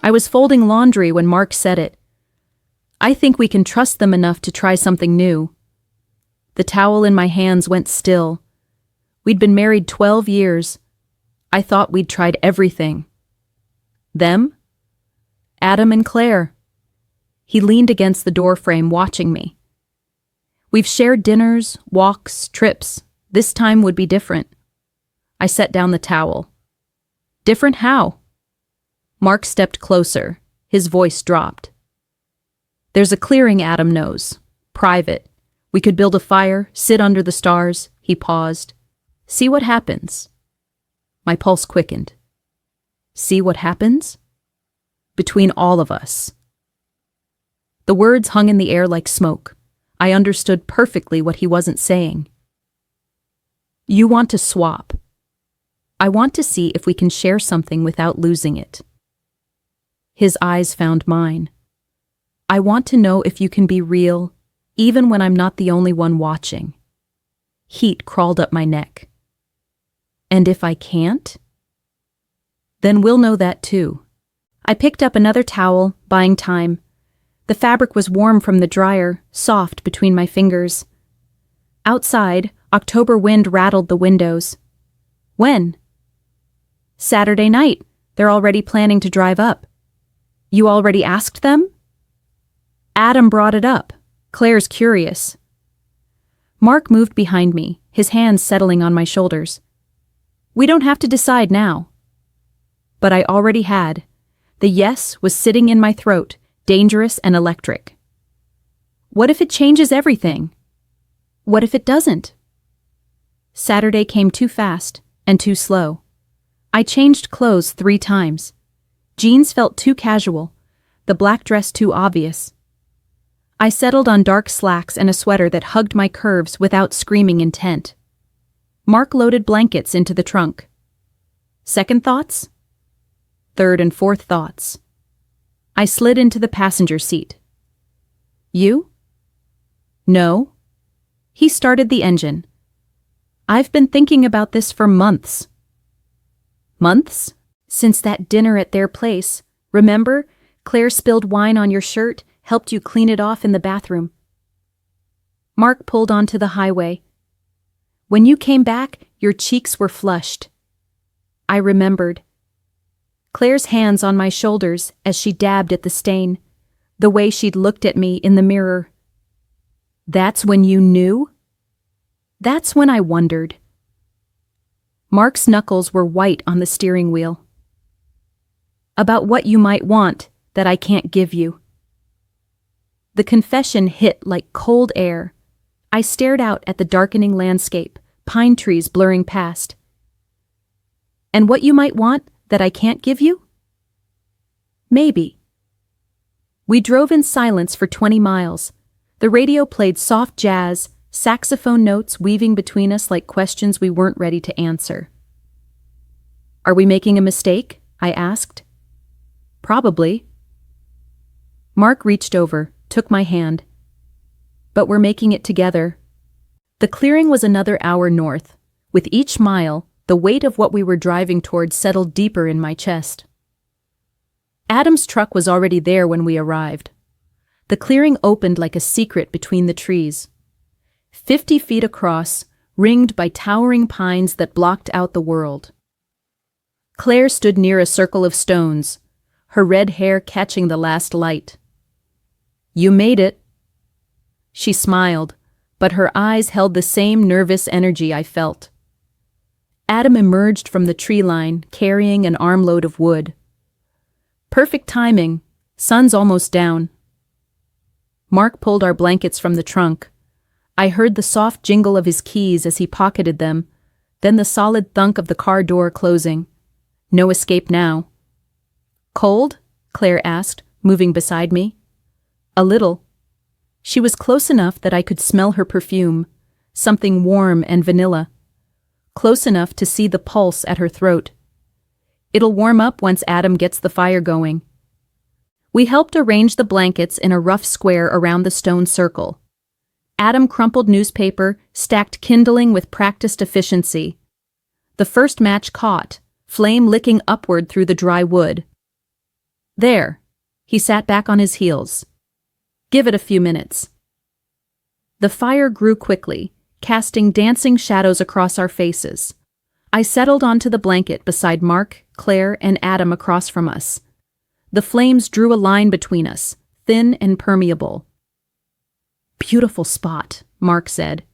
I was folding laundry when Mark said it. I think we can trust them enough to try something new. The towel in my hands went still. We'd been married 12 years. I thought we'd tried everything. Them? Adam and Claire. He leaned against the doorframe, watching me. We've shared dinners, walks, trips. This time would be different. I set down the towel. Different how? Mark stepped closer. His voice dropped. There's a clearing Adam knows. Private. We could build a fire, sit under the stars. He paused. See what happens. My pulse quickened. See what happens? Between all of us. The words hung in the air like smoke. I understood perfectly what he wasn't saying. You want to swap. I want to see if we can share something without losing it. His eyes found mine. I want to know if you can be real, even when I'm not the only one watching. Heat crawled up my neck. And if I can't? Then we'll know that too. I picked up another towel, buying time. The fabric was warm from the dryer, soft between my fingers. Outside, October wind rattled the windows. When? Saturday night. They're already planning to drive up. You already asked them? Adam brought it up. Claire's curious. Mark moved behind me, his hands settling on my shoulders. We don't have to decide now. But I already had. The yes was sitting in my throat, dangerous and electric. What if it changes everything? What if it doesn't? Saturday came too fast and too slow. I changed clothes 3 times. Jeans felt too casual, the black dress too obvious. I settled on dark slacks and a sweater that hugged my curves without screaming intent. Mark loaded blankets into the trunk. Second thoughts? Third and fourth thoughts. I slid into the passenger seat. You? No. He started the engine. I've been thinking about this for months. Months? Since that dinner at their place. Remember? Claire spilled wine on your shirt, helped you clean it off in the bathroom. Mark pulled onto the highway. When you came back, your cheeks were flushed. I remembered. Claire's hands on my shoulders as she dabbed at the stain, the way she'd looked at me in the mirror. That's when you knew? That's when I wondered. Mark's knuckles were white on the steering wheel. About what you might want that I can't give you. The confession hit like cold air. I stared out at the darkening landscape, pine trees blurring past. And what you might want that I can't give you? Maybe. We drove in silence for 20 miles. The radio played soft jazz, saxophone notes weaving between us like questions we weren't ready to answer. Are we making a mistake? I asked. Probably. Mark reached over, took my hand. But we're making it together. The clearing was another hour north. With each mile, the weight of what we were driving toward settled deeper in my chest. Adam's truck was already there when we arrived. The clearing opened like a secret between the trees. 50 feet across, ringed by towering pines that blocked out the world. Claire stood near a circle of stones, her red hair catching the last light. You made it. She smiled, but her eyes held the same nervous energy I felt. Adam emerged from the tree line, carrying an armload of wood. Perfect timing. Sun's almost down. Mark pulled our blankets from the trunk. I heard the soft jingle of his keys as he pocketed them, then the solid thunk of the car door closing. No escape now. Cold? Claire asked, moving beside me. A little. She was close enough that I could smell her perfume, something warm and vanilla. Close enough to see the pulse at her throat. It'll warm up once Adam gets the fire going. We helped arrange the blankets in a rough square around the stone circle. Adam crumpled newspaper, stacked kindling with practiced efficiency. The first match caught, flame licking upward through the dry wood. There. He sat back on his heels. Give it a few minutes. The fire grew quickly, casting dancing shadows across our faces. I settled onto the blanket beside Mark, Claire, and Adam across from us. The flames drew a line between us, thin and permeable. Beautiful spot, Mark said.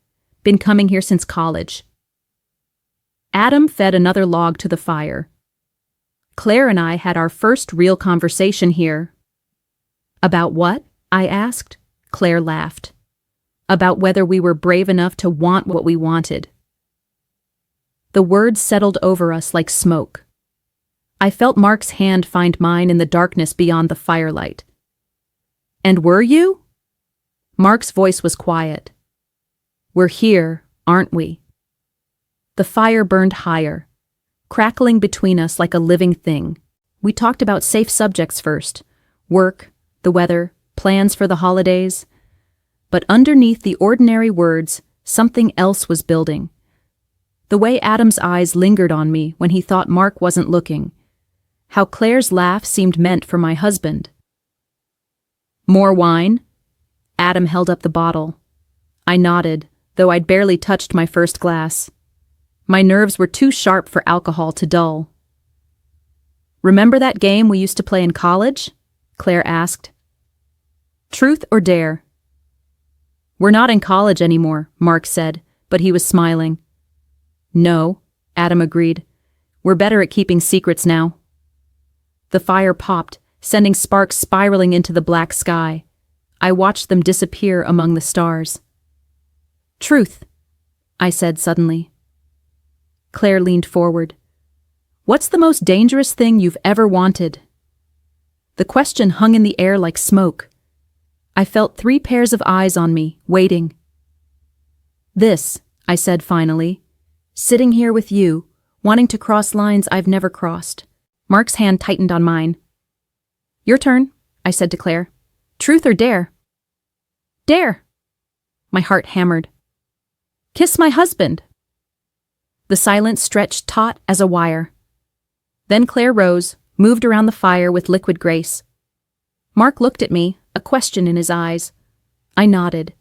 Been coming here since college. Adam fed another log to the fire. Claire and I had our first real conversation here. About what? I asked. Claire laughed. About whether we were brave enough to want what we wanted. The words settled over us like smoke. I felt Mark's hand find mine in the darkness beyond the firelight. And were you? Mark's voice was quiet. We're here, aren't we? The fire burned higher, crackling between us like a living thing. We talked about safe subjects first. Work, the weather, plans for the holidays. But underneath the ordinary words, something else was building. The way Adam's eyes lingered on me when he thought Mark wasn't looking. How Claire's laugh seemed meant for my husband. More wine? Adam held up the bottle. I nodded, though I'd barely touched my first glass. My nerves were too sharp for alcohol to dull. Remember that game we used to play in college? Claire asked. Truth or dare? We're not in college anymore, Mark said, but he was smiling. No, Adam agreed. We're better at keeping secrets now. The fire popped, sending sparks spiraling into the black sky. I watched them disappear among the stars. Truth, I said suddenly. Claire leaned forward. What's the most dangerous thing you've ever wanted? The question hung in the air like smoke. I felt 3 pairs of eyes on me, waiting. This, I said finally. Sitting here with you, wanting to cross lines I've never crossed. Mark's hand tightened on mine. Your turn, I said to Claire. Truth or dare? Dare. My heart hammered. Kiss my husband. The silence stretched taut as a wire. Then Claire rose, moved around the fire with liquid grace. Mark looked at me, a question in his eyes. I nodded.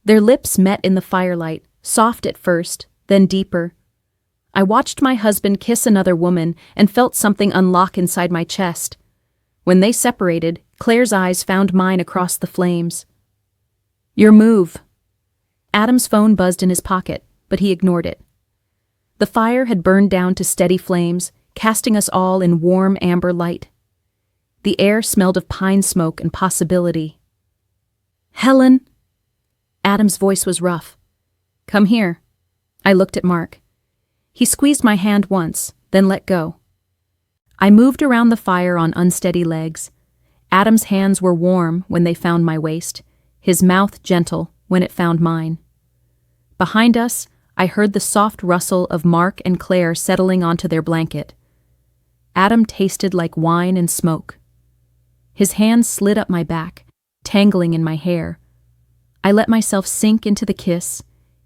Their lips met in the firelight, soft at first, then deeper. I watched my husband kiss another woman and felt something unlock inside my chest. When they separated, Claire's eyes found mine across the flames. Your move. Adam's phone buzzed in his pocket, but he ignored it. The fire had burned down to steady flames, casting us all in warm amber light. The air smelled of pine smoke and possibility. Helen! Adam's voice was rough. Come here. I looked at Mark. He squeezed my hand once, then let go. I moved around the fire on unsteady legs. Adam's hands were warm when they found my waist, his mouth gentle when it found mine. Behind us, I heard the soft rustle of Mark and Claire settling onto their blanket. Adam tasted like wine and smoke. His hands slid up my back, tangling in my hair. I let myself sink into the kiss,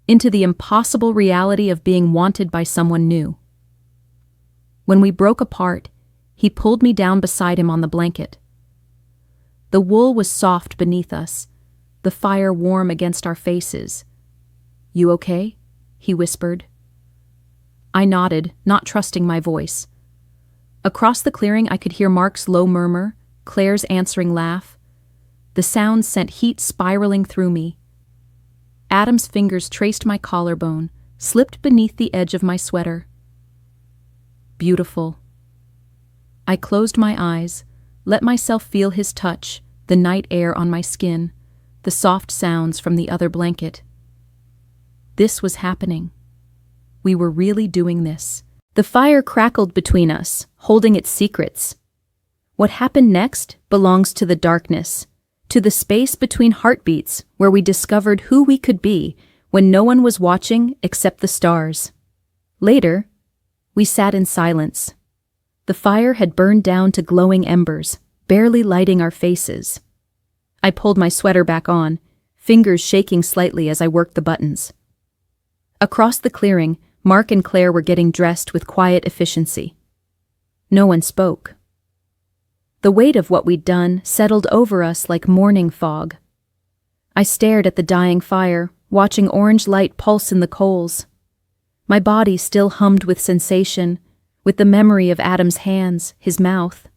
into the impossible reality of being wanted by someone new. When we broke apart, he pulled me down beside him on the blanket. The wool was soft beneath us, the fire warm against our faces. You okay? He whispered. I nodded, not trusting my voice. Across the clearing I could hear Mark's low murmur, Claire's answering laugh. The sounds sent heat spiraling through me. Adam's fingers traced my collarbone, slipped beneath the edge of my sweater. Beautiful. I closed my eyes, let myself feel his touch, the night air on my skin, the soft sounds from the other blanket. This was happening. We were really doing this. The fire crackled between us, holding its secrets. What happened next belongs to the darkness, to the space between heartbeats where we discovered who we could be when no one was watching except the stars. Later, we sat in silence. The fire had burned down to glowing embers, barely lighting our faces. I pulled my sweater back on, fingers shaking slightly as I worked the buttons. Across the clearing, Mark and Claire were getting dressed with quiet efficiency. No one spoke. The weight of what we'd done settled over us like morning fog. I stared at the dying fire, watching orange light pulse in the coals. My body still hummed with sensation, with the memory of Adam's hands, his mouth.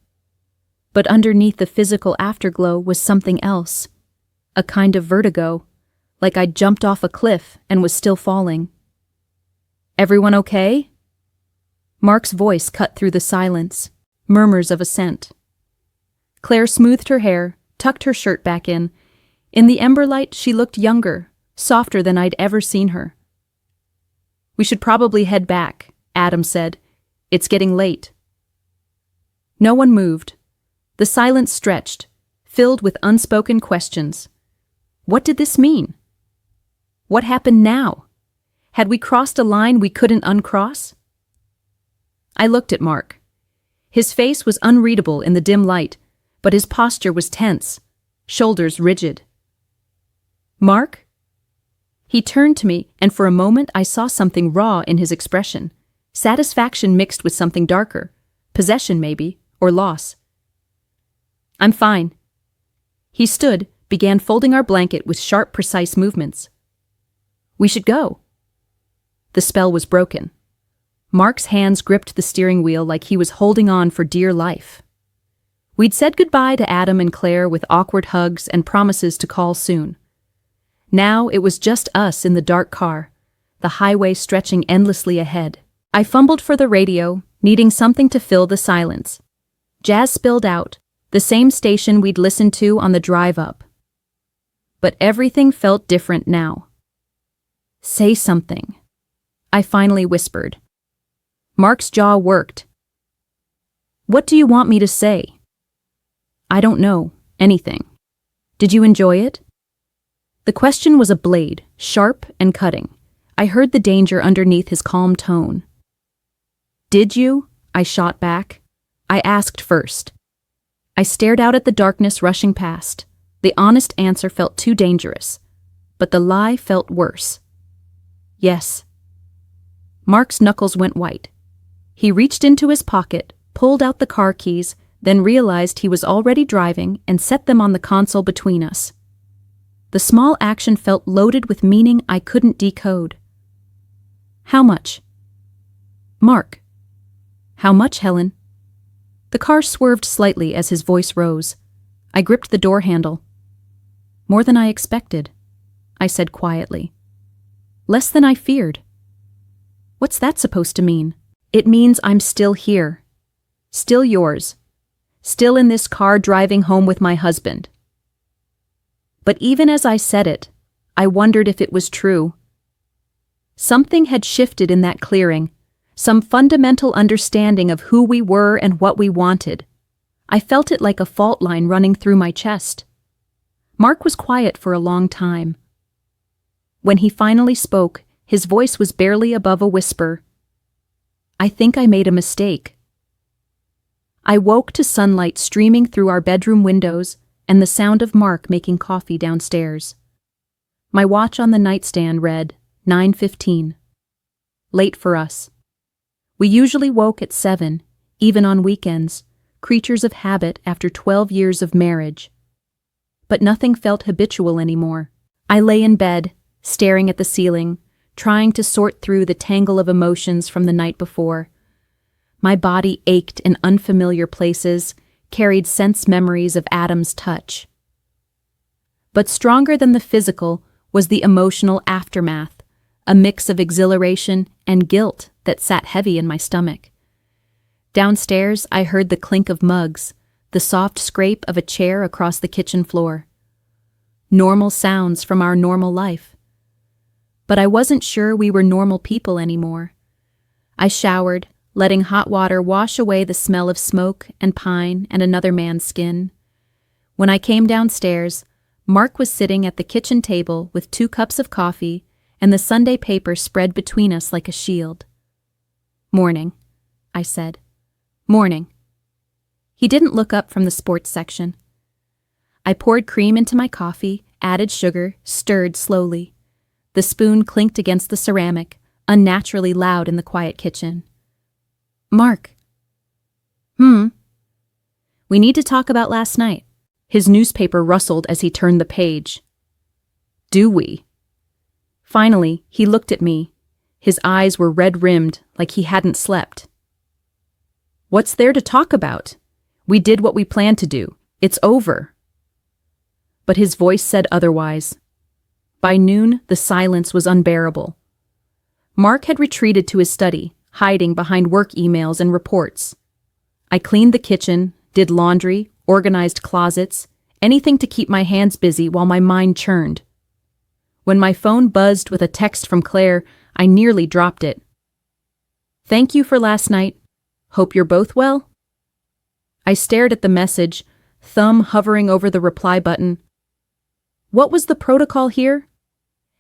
But underneath the physical afterglow was something else, a kind of vertigo, like I'd jumped off a cliff and was still falling. "Everyone okay?" Mark's voice cut through the silence, murmurs of assent. Claire smoothed her hair, tucked her shirt back in. In the ember light, she looked younger, softer than I'd ever seen her. "We should probably head back," Adam said. "It's getting late." No one moved. The silence stretched, filled with unspoken questions. What did this mean? What happened now? Had we crossed a line we couldn't uncross? I looked at Mark. His face was unreadable in the dim light, but his posture was tense, shoulders rigid. "Mark?" He turned to me, and for a moment I saw something raw in his expression, satisfaction mixed with something darker, possession maybe, or loss. "I'm fine." He stood, began folding our blanket with sharp, precise movements. "We should go." The spell was broken. Mark's hands gripped the steering wheel like he was holding on for dear life. We'd said goodbye to Adam and Claire with awkward hugs and promises to call soon. Now it was just us in the dark car, the highway stretching endlessly ahead. I fumbled for the radio, needing something to fill the silence. Jazz spilled out, the same station we'd listened to on the drive up. But everything felt different now. "Say something," I finally whispered. Mark's jaw worked. "What do you want me to say?" "I don't know. Anything. Did you enjoy it?" The question was a blade, sharp and cutting. I heard the danger underneath his calm tone. "Did you?" I shot back. I asked first. I stared out at the darkness rushing past. The honest answer felt too dangerous, but the lie felt worse. "Yes." Mark's knuckles went white. He reached into his pocket, pulled out the car keys, then realized he was already driving and set them on the console between us. The small action felt loaded with meaning I couldn't decode. "How much?" "Mark." "How much, Helen?" The car swerved slightly as his voice rose. I gripped the door handle. "More than I expected," I said quietly. "Less than I feared." "What's that supposed to mean?" "It means I'm still here. Still yours. Still in this car driving home with my husband." But even as I said it, I wondered if it was true. Something had shifted in that clearing, some fundamental understanding of who we were and what we wanted. I felt it like a fault line running through my chest. Mark was quiet for a long time. When he finally spoke, his voice was barely above a whisper. "I think I made a mistake." I woke to sunlight streaming through our bedroom windows and the sound of Mark making coffee downstairs. My watch on the nightstand read 9:15. Late for us. We usually woke at 7, even on weekends, creatures of habit after 12 years of marriage. But nothing felt habitual anymore. I lay in bed, staring at the ceiling, trying to sort through the tangle of emotions from the night before. My body ached in unfamiliar places, carried sense memories of Adam's touch. But stronger than the physical was the emotional aftermath, a mix of exhilaration and guilt that sat heavy in my stomach. Downstairs, I heard the clink of mugs, the soft scrape of a chair across the kitchen floor. Normal sounds from our normal life. But I wasn't sure we were normal people anymore. I showered, letting hot water wash away the smell of smoke and pine and another man's skin. When I came downstairs, Mark was sitting at the kitchen table with 2 cups of coffee and the Sunday paper spread between us like a shield. "Morning," I said. "Morning." He didn't look up from the sports section. I poured cream into my coffee, added sugar, stirred slowly. The spoon clinked against the ceramic, unnaturally loud in the quiet kitchen. "Mark." We need to talk about last night." His newspaper rustled as he turned the page. "Do we?" Finally, he looked at me. His eyes were red-rimmed, like he hadn't slept. "What's there to talk about? We did what we planned to do. It's over." But his voice said otherwise. By noon, the silence was unbearable. Mark had retreated to his study, hiding behind work emails and reports. I cleaned the kitchen, did laundry, organized closets, anything to keep my hands busy while my mind churned. When my phone buzzed with a text from Claire, I nearly dropped it. "Thank you for last night. Hope you're both well?" I stared at the message, thumb hovering over the reply button. What was the protocol here?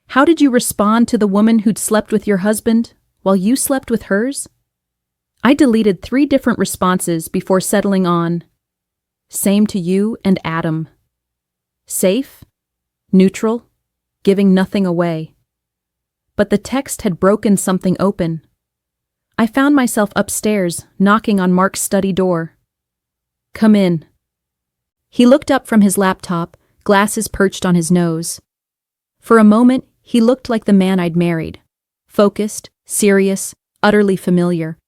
How did you respond to the woman who'd slept with your husband while you slept with hers? I deleted 3 different responses before settling on, "Same to you and Adam." Safe, neutral, giving nothing away. But the text had broken something open. I found myself upstairs, knocking on Mark's study door. "Come in." He looked up from his laptop, glasses perched on his nose. For a moment, he looked like the man I'd married. Focused, serious, utterly familiar.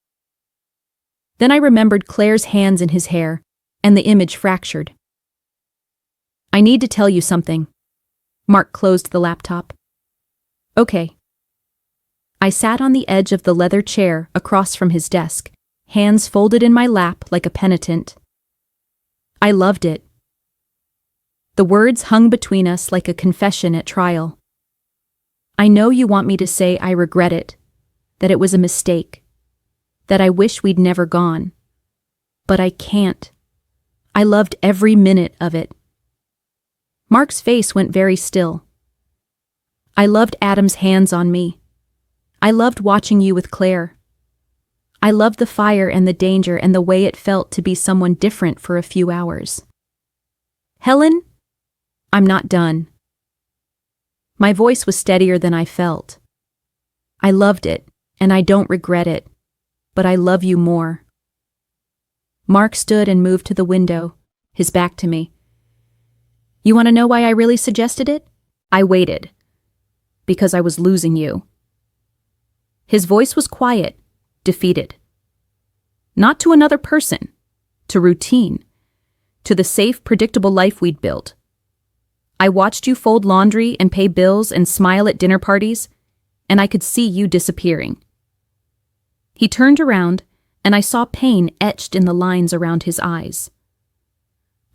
Then I remembered Claire's hands in his hair, and the image fractured. "I need to tell you something." Mark closed the laptop. "Okay." I sat on the edge of the leather chair across from his desk, hands folded in my lap like a penitent. I loved it. The words hung between us like a confession at trial. "I know you want me to say I regret it, that it was a mistake, that I wish we'd never gone. But I can't. I loved every minute of it." Mark's face went very still. "I loved Adam's hands on me. I loved watching you with Claire. I loved the fire and the danger and the way it felt to be someone different for a few hours. Helen, I'm not done." My voice was steadier than I felt. "I loved it, and I don't regret it, but I love you more." Mark stood and moved to the window, his back to me. "You want to know why I really suggested it? I waited. Because I was losing you." His voice was quiet, defeated. Not to another person, to routine, to the safe, predictable life we'd built. I watched you fold laundry and pay bills and smile at dinner parties, and I could see you disappearing. He turned around, and I saw pain etched in the lines around his eyes.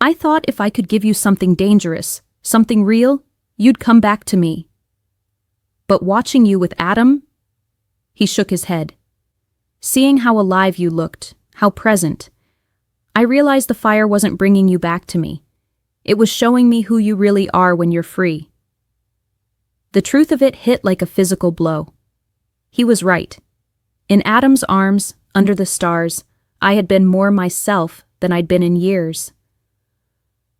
"I thought if I could give you something dangerous, something real, you'd come back to me. But watching you with Adam..." He shook his head. "Seeing how alive you looked, how present, I realized the fire wasn't bringing you back to me. It was showing me who you really are when you're free." The truth of it hit like a physical blow. He was right. In Adam's arms, under the stars, I had been more myself than I'd been in years.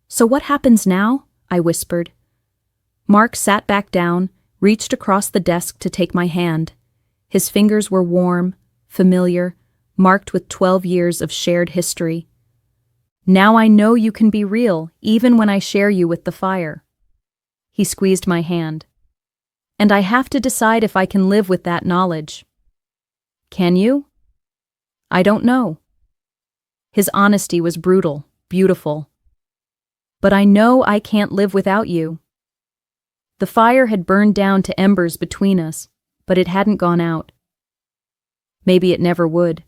"So what happens now?" I whispered. Mark sat back down, reached across the desk to take my hand. His fingers were warm, familiar, marked with 12 years of shared history. "Now I know you can be real, even when I share you with the fire." He squeezed my hand. "And I have to decide if I can live with that knowledge." "Can you?" "I don't know." His honesty was brutal, beautiful. "But I know I can't live without you." The fire had burned down to embers between us, but it hadn't gone out. Maybe it never would.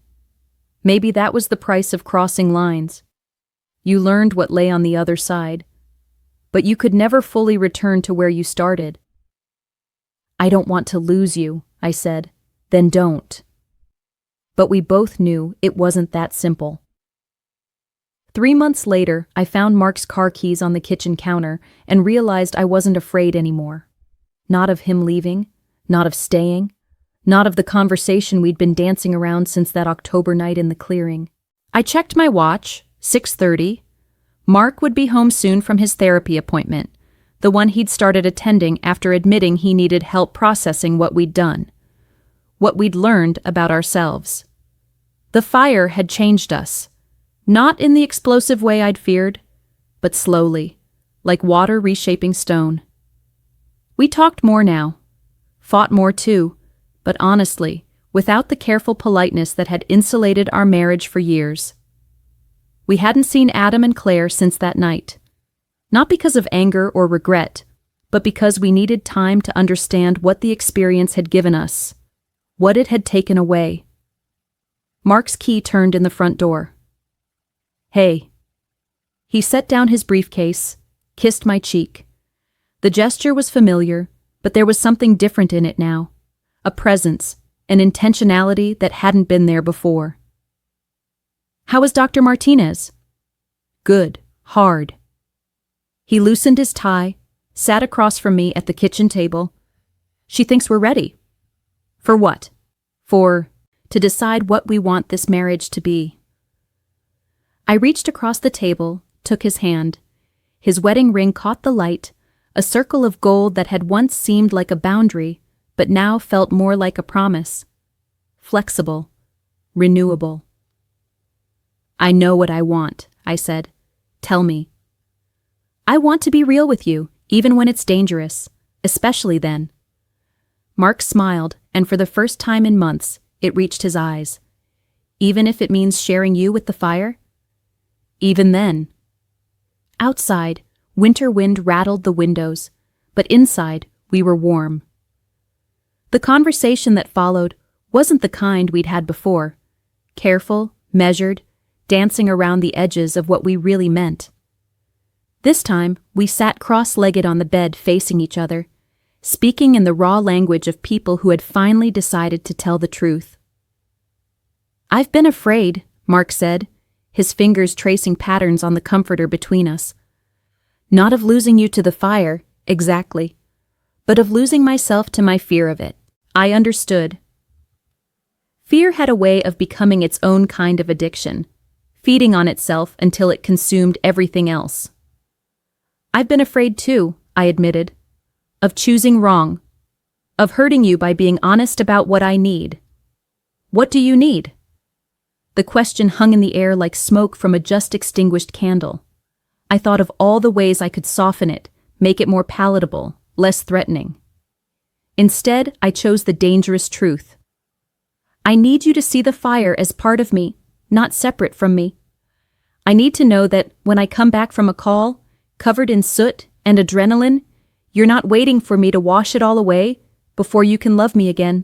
Maybe that was the price of crossing lines. You learned what lay on the other side, but you could never fully return to where you started. "I don't want to lose you," I said. "Then don't." But we both knew it wasn't that simple. 3 months later, I found Mark's car keys on the kitchen counter and realized I wasn't afraid anymore. Not of him leaving, not of staying, not of the conversation we'd been dancing around since that October night in the clearing. I checked my watch, 6:30. Mark would be home soon from his therapy appointment, the one he'd started attending after admitting he needed help processing what we'd done, what we'd learned about ourselves. The fire had changed us. Not in the explosive way I'd feared, but slowly, like water reshaping stone. We talked more now, fought more too, but honestly, without the careful politeness that had insulated our marriage for years. We hadn't seen Adam and Claire since that night. Not because of anger or regret, but because we needed time to understand what the experience had given us, what it had taken away. Mark's key turned in the front door. "Hey." He set down his briefcase, kissed my cheek. The gesture was familiar, but there was something different in it now. A presence, an intentionality that hadn't been there before. "How is Dr. Martinez?" "Good, hard." He loosened his tie, sat across from me at the kitchen table. "She thinks we're ready." "For what?" To decide what we want this marriage to be." I reached across the table, took his hand. His wedding ring caught the light, a circle of gold that had once seemed like a boundary, but now felt more like a promise. Flexible, renewable. "I know what I want," I said. "Tell me." "I want to be real with you, even when it's dangerous, especially then." Mark smiled, and for the first time in months, it reached his eyes. "Even if it means sharing you with the fire?" "Even then." Outside, winter wind rattled the windows, but inside, we were warm. The conversation that followed wasn't the kind we'd had before. Careful, measured, dancing around the edges of what we really meant. This time, we sat cross-legged on the bed facing each other, speaking in the raw language of people who had finally decided to tell the truth. "I've been afraid," Mark said, his fingers tracing patterns on the comforter between us. "Not of losing you to the fire, exactly, but of losing myself to my fear of it." I understood. Fear had a way of becoming its own kind of addiction, feeding on itself until it consumed everything else. "I've been afraid too," I admitted. "Of choosing wrong. Of hurting you by being honest about what I need." "What do you need?" The question hung in the air like smoke from a just-extinguished candle. I thought of all the ways I could soften it, make it more palatable, less threatening. Instead, I chose the dangerous truth. "I need you to see the fire as part of me, not separate from me. I need to know that when I come back from a call, covered in soot and adrenaline, you're not waiting for me to wash it all away before you can love me again."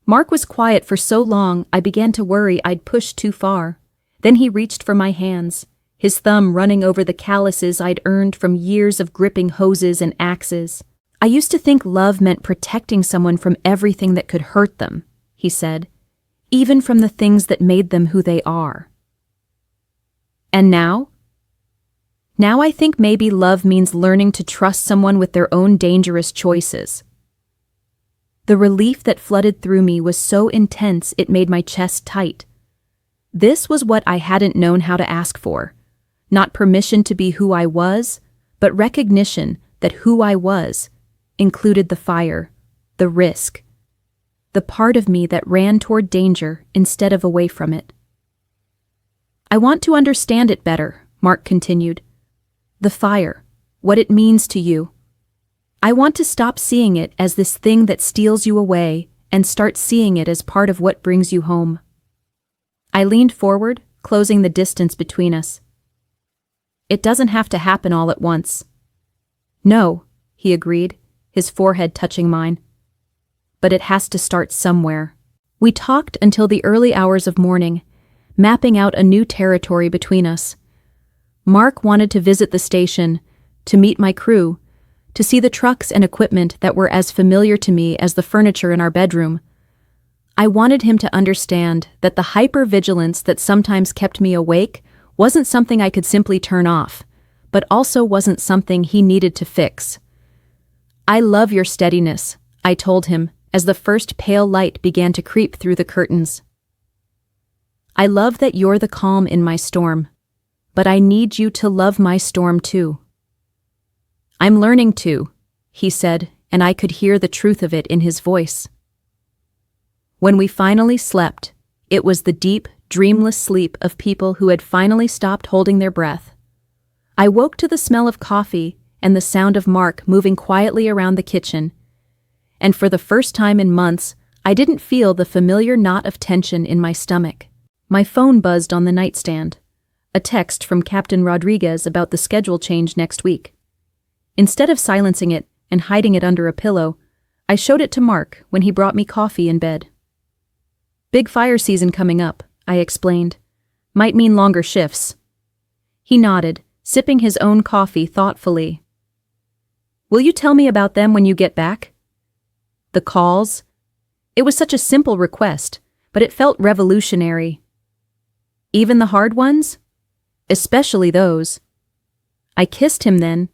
Mark was quiet for so long I began to worry I'd pushed too far. Then he reached for my hands, his thumb running over the calluses I'd earned from years of gripping hoses and axes. "I used to think love meant protecting someone from everything that could hurt them," he said, "even from the things that made them who they are." "And now?" "Now I think maybe love means learning to trust someone with their own dangerous choices." The relief that flooded through me was so intense it made my chest tight. This was what I hadn't known how to ask for. Not permission to be who I was, but recognition that who I was included the fire, the risk, the part of me that ran toward danger instead of away from it. "I want to understand it better," Mark continued. "The fire, what it means to you. I want to stop seeing it as this thing that steals you away and start seeing it as part of what brings you home." I leaned forward, closing the distance between us. "It doesn't have to happen all at once." "No," he agreed, his forehead touching mine. "But it has to start somewhere." We talked until the early hours of morning, mapping out a new territory between us. Mark wanted to visit the station, to meet my crew, to see the trucks and equipment that were as familiar to me as the furniture in our bedroom. I wanted him to understand that the hypervigilance that sometimes kept me awake wasn't something I could simply turn off, but also wasn't something he needed to fix. "I love your steadiness," I told him as the first pale light began to creep through the curtains. "I love that you're the calm in my storm, but I need you to love my storm too." "I'm learning to," he said, and I could hear the truth of it in his voice. When we finally slept, it was the deep, dreamless sleep of people who had finally stopped holding their breath. I woke to the smell of coffee and the sound of Mark moving quietly around the kitchen, and for the first time in months, I didn't feel the familiar knot of tension in my stomach. My phone buzzed on the nightstand, a text from Captain Rodriguez about the schedule change next week. Instead of silencing it and hiding it under a pillow, I showed it to Mark when he brought me coffee in bed. "Big fire season coming up," I explained. "Might mean longer shifts." He nodded, sipping his own coffee thoughtfully. "Will you tell me about them when you get back?" The calls. It was such a simple request, but it felt revolutionary. "Even the hard ones?" "Especially those." I kissed him then,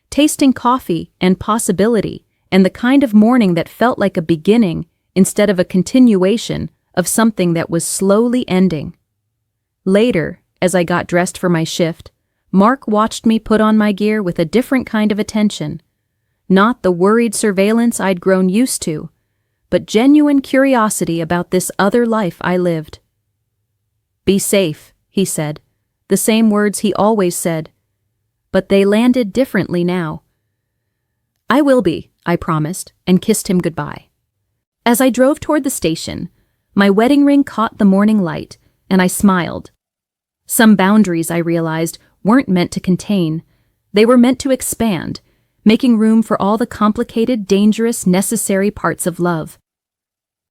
tasting coffee and possibility and the kind of morning that felt like a beginning instead of a continuation of something that was slowly ending. Later, as I got dressed for my shift, Mark watched me put on my gear with a different kind of attention. Not the worried surveillance I'd grown used to, but genuine curiosity about this other life I lived. "Be safe," he said, the same words he always said, but they landed differently now. "I will be," I promised, and kissed him goodbye. As I drove toward the station, my wedding ring caught the morning light, and I smiled. Some boundaries, I realized, weren't meant to contain. They were meant to expand, making room for all the complicated, dangerous, necessary parts of love.